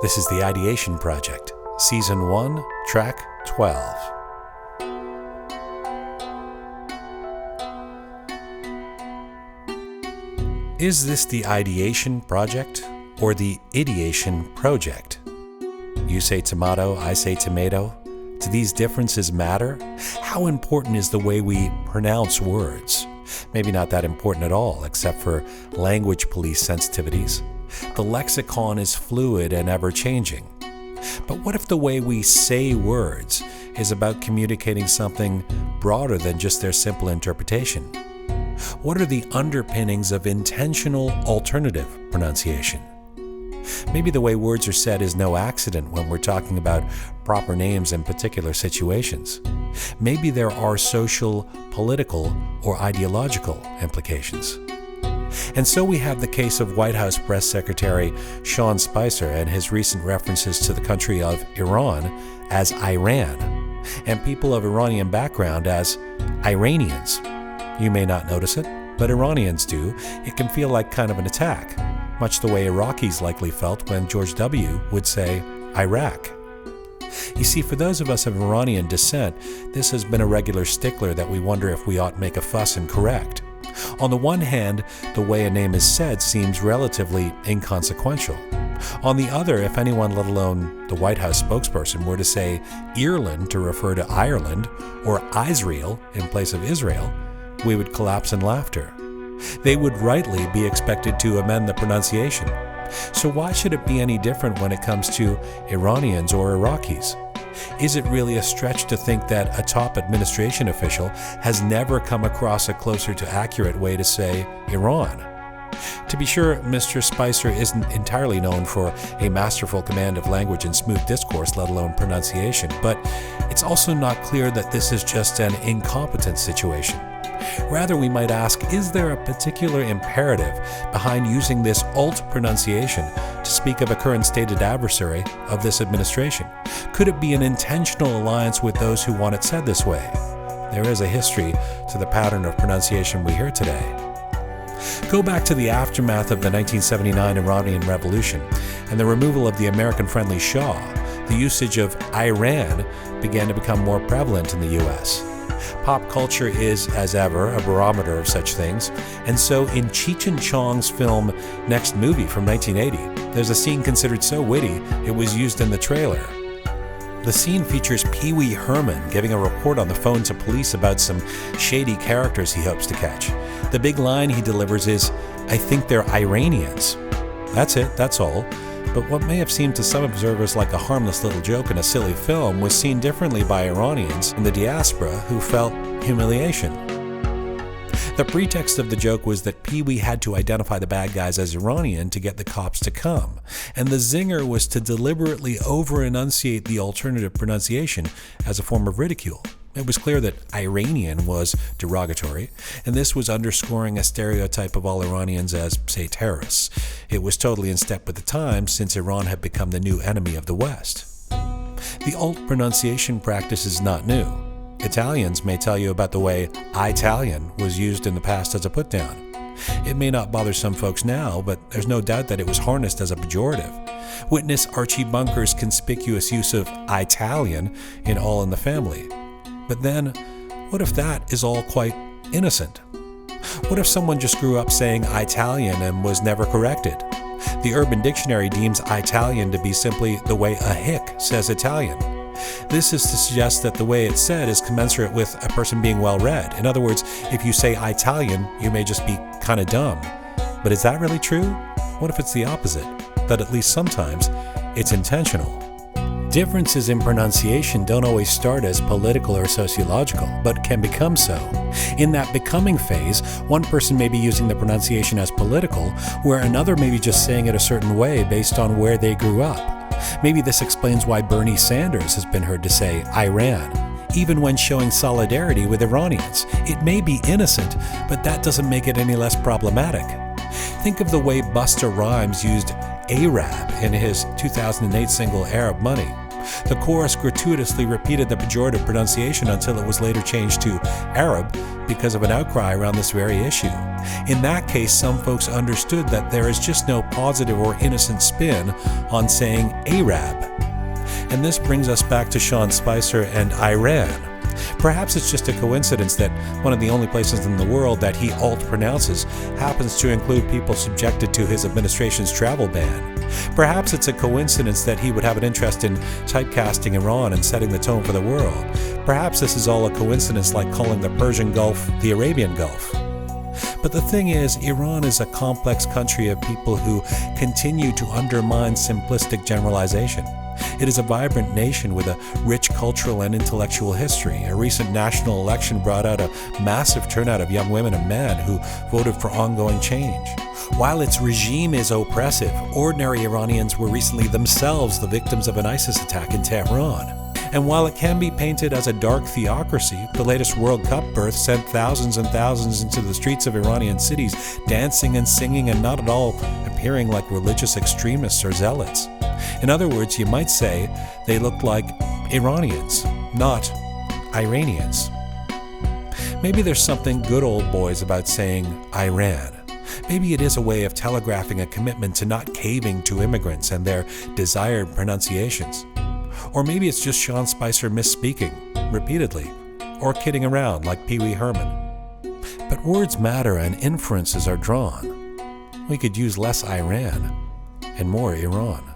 This is the Ideation Project, Season 1, Track 12. Is this the Ideation Project or the Ideation Project? You say tomato, I say tomato. Do these differences matter? How important is the way we pronounce words? Maybe not that important at all, except for language police sensitivities. The lexicon is fluid and ever-changing. But what if the way we say words is about communicating something broader than just their simple interpretation? What are the underpinnings of intentional alternative pronunciation? Maybe the way words are said is no accident when we're talking about proper names in particular situations. Maybe there are social, political, or ideological implications. And so we have the case of White House Press Secretary Sean Spicer and his recent references to the country of Iran as Iran, and people of Iranian background as Eye-ranians. You may not notice it, but Iranians do. It can feel like kind of an attack, much the way Iraqis likely felt when George W. would say Iraq. You see, for those of us of Iranian descent, this has been a regular stickler that we wonder if we ought to make a fuss and correct. On the one hand, the way a name is said seems relatively inconsequential. On the other, if anyone, let alone the White House spokesperson, were to say Ireland to refer to Ireland, or Israel in place of Israel, we would collapse in laughter. They would rightly be expected to amend the pronunciation. So why should it be any different when it comes to Iranians or Iraqis? Is it really a stretch to think that a top administration official has never come across a closer to accurate way to say Iran? To be sure, Mr. Spicer isn't entirely known for a masterful command of language and smooth discourse, let alone pronunciation, but it's also not clear that this is just an incompetent situation. Rather, we might ask, is there a particular imperative behind using this alt pronunciation to speak of a current stated adversary of this administration? Could it be an intentional alliance with those who want it said this way? There is a history to the pattern of pronunciation we hear today. Go back to the aftermath of the 1979 Iranian Revolution and the removal of the American-friendly Shah. The usage of Iran began to become more prevalent in the U.S. Pop culture is, as ever, a barometer of such things, and so in Cheech and Chong's film Next Movie from 1980, there's a scene considered so witty it was used in the trailer. The scene features Pee Wee Herman giving a report on the phone to police about some shady characters he hopes to catch. The big line he delivers is, "I think they're Eye-ranians." That's it, that's all. But what may have seemed to some observers like a harmless little joke in a silly film was seen differently by Iranians in the diaspora who felt humiliation. The pretext of the joke was that Pee Wee had to identify the bad guys as Iranian to get the cops to come, and the zinger was to deliberately over-enunciate the alternative pronunciation as a form of ridicule. It was clear that Iranian was derogatory, and this was underscoring a stereotype of all Iranians as, say, terrorists. It was totally in step with the times, since Iran had become the new enemy of the West. The alt pronunciation practice is not new. Italians may tell you about the way Eye-talian was used in the past as a put-down. It may not bother some folks now, but there's no doubt that it was harnessed as a pejorative. Witness Archie Bunker's conspicuous use of Eye-talian in All in the Family. But then, what if that is all quite innocent? What if someone just grew up saying Eye-talian and was never corrected? The Urban Dictionary deems Eye-talian to be simply the way a hick says Italian. This is to suggest that the way it's said is commensurate with a person being well-read. In other words, if you say Eye-talian, you may just be kind of dumb. But is that really true? What if it's the opposite? That at least sometimes it's intentional. Differences in pronunciation don't always start as political or sociological, but can become so. In that becoming phase, one person may be using the pronunciation as political, where another may be just saying it a certain way based on where they grew up. Maybe this explains why Bernie Sanders has been heard to say Iran, even when showing solidarity with Iranians. It may be innocent, but that doesn't make it any less problematic. Think of the way Busta Rhymes used Ay-rab in his 2008 single Arab Money. The chorus gratuitously repeated the pejorative pronunciation until it was later changed to Arab because of an outcry around this very issue. In that case, some folks understood that there is just no positive or innocent spin on saying Ay-rab. And this brings us back to Sean Spicer and Ay-ran. Perhaps it's just a coincidence that one of the only places in the world that he alt-pronounces happens to include people subjected to his administration's travel ban. Perhaps it's a coincidence that he would have an interest in typecasting Iran and setting the tone for the world. Perhaps this is all a coincidence like calling the Persian Gulf the Arabian Gulf. But the thing is, Iran is a complex country of people who continue to undermine simplistic generalization. It is a vibrant nation with a rich cultural and intellectual history. A recent national election brought out a massive turnout of young women and men who voted for ongoing change. While its regime is oppressive, ordinary Iranians were recently themselves the victims of an ISIS attack in Tehran. And while it can be painted as a dark theocracy, the latest World Cup birth sent thousands and thousands into the streets of Iranian cities, dancing and singing and not at all appearing like religious extremists or zealots. In other words, you might say they looked like Iranians, not Eye-ranians. Maybe there's something good old boys about saying Iran. Maybe it is a way of telegraphing a commitment to not caving to immigrants and their desired pronunciations. Or maybe it's just Sean Spicer misspeaking, repeatedly, or kidding around like Pee Wee Herman. But words matter and inferences are drawn. We could use less Iran and more Iran.